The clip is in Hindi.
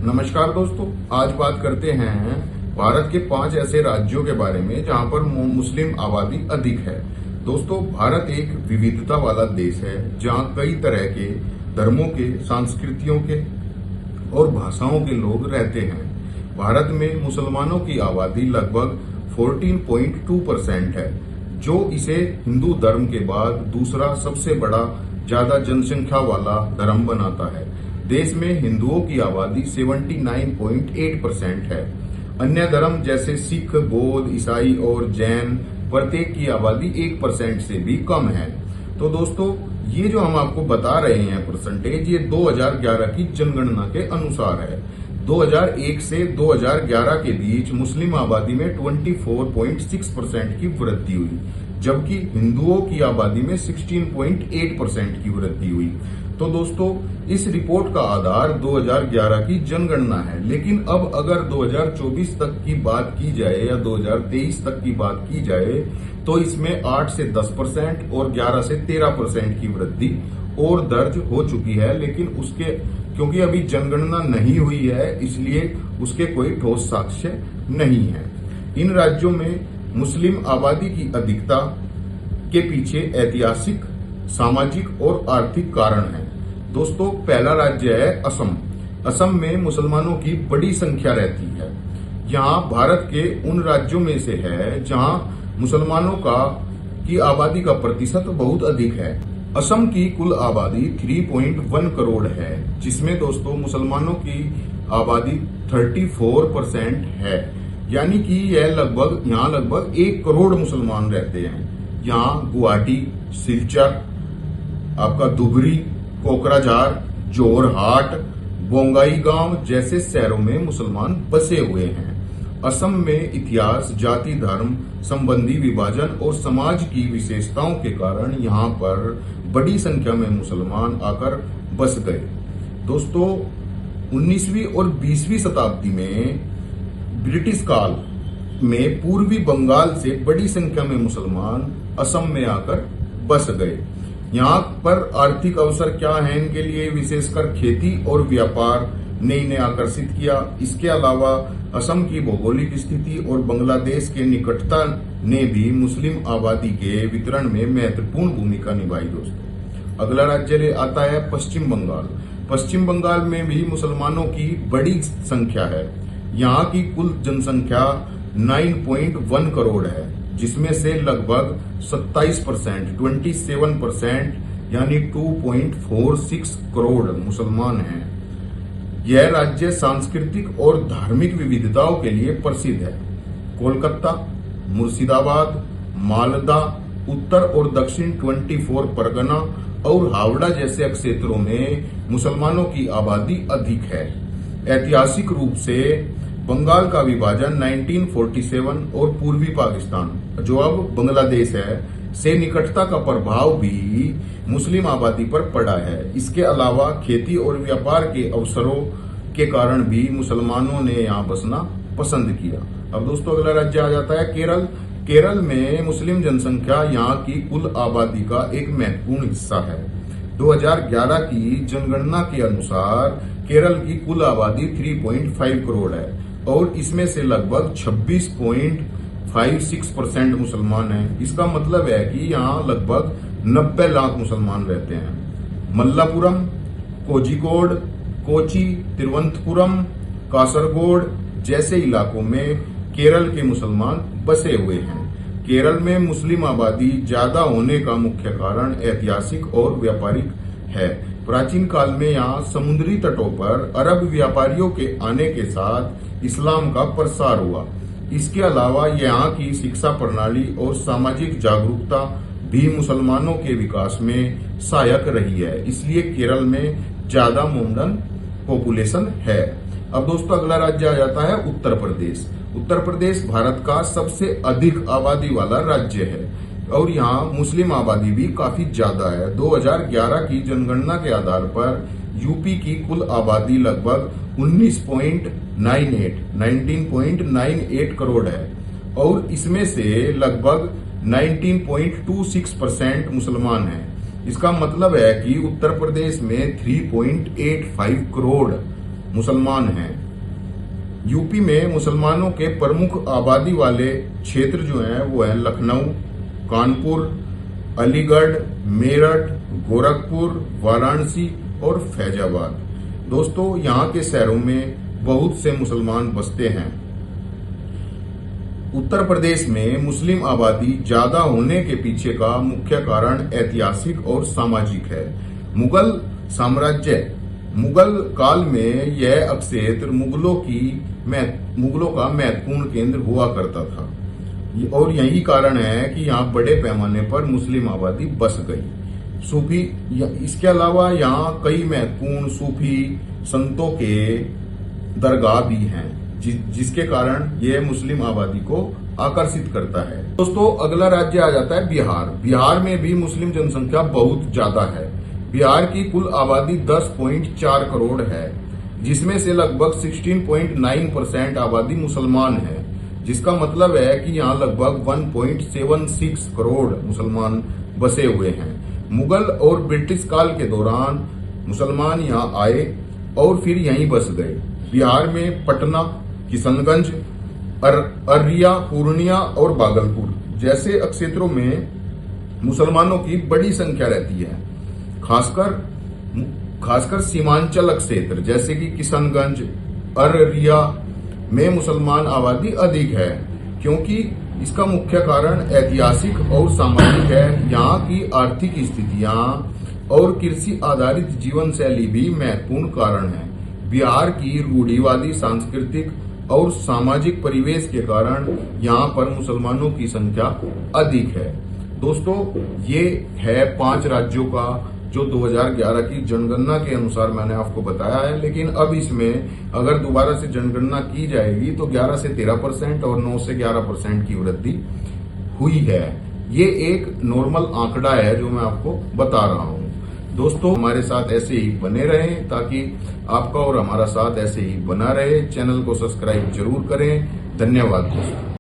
नमस्कार दोस्तों, आज बात करते हैं भारत के 5 ऐसे राज्यों के बारे में जहां पर मुस्लिम आबादी अधिक है। दोस्तों, भारत एक विविधता वाला देश है जहां कई तरह के धर्मों के, संस्कृतियों के और भाषाओं के लोग रहते हैं। भारत में मुसलमानों की आबादी लगभग 14.2% है, जो इसे हिंदू धर्म के बाद दूसरा सबसे बड़ा ज्यादा जनसंख्या वाला धर्म बनाता है। देश में हिंदुओं की आबादी 79.8% है। अन्य धर्म जैसे सिख, बौद्ध, ईसाई और जैन प्रत्येक की आबादी 1% से भी कम है। तो दोस्तों, ये जो हम आपको बता रहे हैं परसेंटेज, ये 2011 की जनगणना के अनुसार है। 2001 से 2011 के बीच मुस्लिम आबादी में 24.6% की वृद्धि हुई, जबकि हिंदुओं की आबादी में 16.8% की वृद्धि हुई। तो दोस्तों, इस रिपोर्ट का आधार 2011 की जनगणना है, लेकिन अब अगर 2024 तक की बात की जाए या 2023 तक की बात की जाए तो इसमें 8 से 10% और 11 से 13% की वृद्धि और दर्ज हो चुकी है। लेकिन उसके क्योंकि अभी जनगणना नहीं हुई है, इसलिए उसके कोई ठोस साक्ष्य नहीं है। इन राज्यों में मुस्लिम आबादी की अधिकता के पीछे ऐतिहासिक, सामाजिक और आर्थिक कारण है। दोस्तों, पहला राज्य है असम। असम में मुसलमानों की बड़ी संख्या रहती है। यहाँ भारत के उन राज्यों में से है जहाँ मुसलमानों की आबादी का प्रतिशत बहुत अधिक है। असम की कुल आबादी 3.1 करोड़ है, जिसमें दोस्तों मुसलमानों की आबादी 34% है, यानी कि यहाँ लगभग 1 करोड़ मुसलमान रहते हैं। यहाँ गुवाहाटी, सिलचर, आपका धुबरी, कोकराझार, जोरहाट, बोंगाई गांव जैसे शहरों में मुसलमान बसे हुए हैं। असम में इतिहास, जाति, धर्म संबंधी विभाजन और समाज की विशेषताओं के कारण यहाँ पर बड़ी संख्या में मुसलमान आकर बस गए। दोस्तों, 19वीं और 20वीं शताब्दी में ब्रिटिश काल में पूर्वी बंगाल से बड़ी संख्या में मुसलमान असम में आकर बस गए। यहाँ पर आर्थिक अवसर क्या है इनके लिए, विशेषकर खेती और व्यापार ने इन्हें आकर्षित किया। इसके अलावा असम की भौगोलिक स्थिति और बांग्लादेश के निकटता ने भी मुस्लिम आबादी के वितरण में महत्वपूर्ण भूमिका निभाई। दोस्तों, अगला राज्य आता है पश्चिम बंगाल। पश्चिम बंगाल में भी मुसलमानों की बड़ी संख्या है। यहाँ की कुल जनसंख्या 9.1 करोड़ है, जिसमें से लगभग 27% यानी 2.46 करोड़ मुसलमान हैं। यह राज्य सांस्कृतिक और धार्मिक विविधताओं के लिए प्रसिद्ध है। कोलकाता, मुर्शिदाबाद, मालदा, उत्तर और दक्षिण 24 परगना और हावड़ा जैसे क्षेत्रों में मुसलमानों की आबादी अधिक है। ऐतिहासिक रूप से बंगाल का विभाजन 1947 और पूर्वी पाकिस्तान, जो अब बांग्लादेश है, से निकटता का प्रभाव भी मुस्लिम आबादी पर पड़ा है। इसके अलावा खेती और व्यापार के अवसरों के कारण भी मुसलमानों ने यहाँ बसना पसंद किया। अब दोस्तों, अगला राज्य आ जाता है केरल। केरल में मुस्लिम जनसंख्या यहाँ की कुल आबादी का एक महत्वपूर्ण हिस्सा है। 2011 की जनगणना के अनुसार केरल की कुल आबादी 3.5 करोड़ है और इसमें से लगभग 26.56% मुसलमान हैं। इसका मतलब है कि यहाँ लगभग 90 लाख मुसलमान रहते हैं। मल्लापुरम, कोझिकोड, कोची, तिरुवनंतपुरम, कासरगोड जैसे इलाकों में केरल के मुसलमान बसे हुए हैं। केरल में मुस्लिम आबादी ज्यादा होने का मुख्य कारण ऐतिहासिक और व्यापारिक है। प्राचीन काल में यहाँ समुद्री तटों पर अरब व्यापारियों के आने के साथ इस्लाम का प्रसार हुआ। इसके अलावा यहाँ की शिक्षा प्रणाली और सामाजिक जागरूकता भी मुसलमानों के विकास में सहायक रही है। इसलिए केरल में ज्यादा मोमडन पॉपुलेशन है। अब दोस्तों, अगला राज्य आ जाता है उत्तर प्रदेश। उत्तर प्रदेश भारत का सबसे अधिक आबादी वाला राज्य है और यहाँ मुस्लिम आबादी भी काफी ज्यादा है। 2011 की जनगणना के आधार पर यूपी की कुल आबादी लगभग 19.98 करोड़ है और इसमें से लगभग 19.26% मुसलमान हैं। इसका मतलब है कि उत्तर प्रदेश में 3.85 करोड़ मुसलमान हैं। यूपी में मुसलमानों के प्रमुख आबादी वाले क्षेत्र जो हैं वो है लखनऊ, कानपुर, अलीगढ़, मेरठ, गोरखपुर, वाराणसी और फैजाबाद। दोस्तों, यहाँ के शहरों में बहुत से मुसलमान बसते हैं। उत्तर प्रदेश में मुस्लिम आबादी ज्यादा होने के पीछे का मुख्य कारण ऐतिहासिक और सामाजिक है। मुगल साम्राज्य, मुगल काल में यह क्षेत्र मुगलों का महत्वपूर्ण केंद्र हुआ करता था और यही कारण है कि यहाँ बड़े पैमाने पर मुस्लिम आबादी बस गई। सूफी, इसके अलावा यहाँ कई महत्वपूर्ण सूफी संतों के दरगाह भी हैं, जिसके कारण यह मुस्लिम आबादी को आकर्षित करता है। दोस्तों, अगला राज्य आ जाता है बिहार। बिहार में भी मुस्लिम जनसंख्या बहुत ज्यादा है। बिहार की कुल आबादी 10.4 करोड़ है, जिसमें से लगभग 16.9% आबादी मुसलमान है, जिसका मतलब है कि यहाँ लगभग 1.76 करोड़ मुसलमान बसे हुए हैं। मुगल और ब्रिटिश काल के दौरान मुसलमान यहाँ आए और फिर यहीं बस गए। बिहार में पटना, किशनगंज, अररिया, पूर्णिया और भागलपुर जैसे क्षेत्रों में मुसलमानों की बड़ी संख्या रहती है। खासकर सीमांचल क्षेत्र जैसे कि किशनगंज, अररिया में मुसलमान आबादी अधिक है, क्योंकि इसका मुख्य कारण ऐतिहासिक और सामाजिक है। यहाँ की आर्थिक स्थितियां और कृषि आधारित जीवन शैली भी महत्वपूर्ण कारण है। बिहार की रूढ़िवादी सांस्कृतिक और सामाजिक परिवेश के कारण यहाँ पर मुसलमानों की संख्या अधिक है। दोस्तों, ये है 5 राज्यों का जो 2011 की जनगणना के अनुसार मैंने आपको बताया है। लेकिन अब इसमें अगर दोबारा से जनगणना की जाएगी तो 11 से 13% और 9 से 11% की वृद्धि हुई है। ये एक नॉर्मल आंकड़ा है जो मैं आपको बता रहा हूं। दोस्तों, हमारे साथ ऐसे ही बने रहें ताकि आपका और हमारा साथ ऐसे ही बना रहे। चैनल को सब्सक्राइब जरूर करें। धन्यवाद दोस्तों।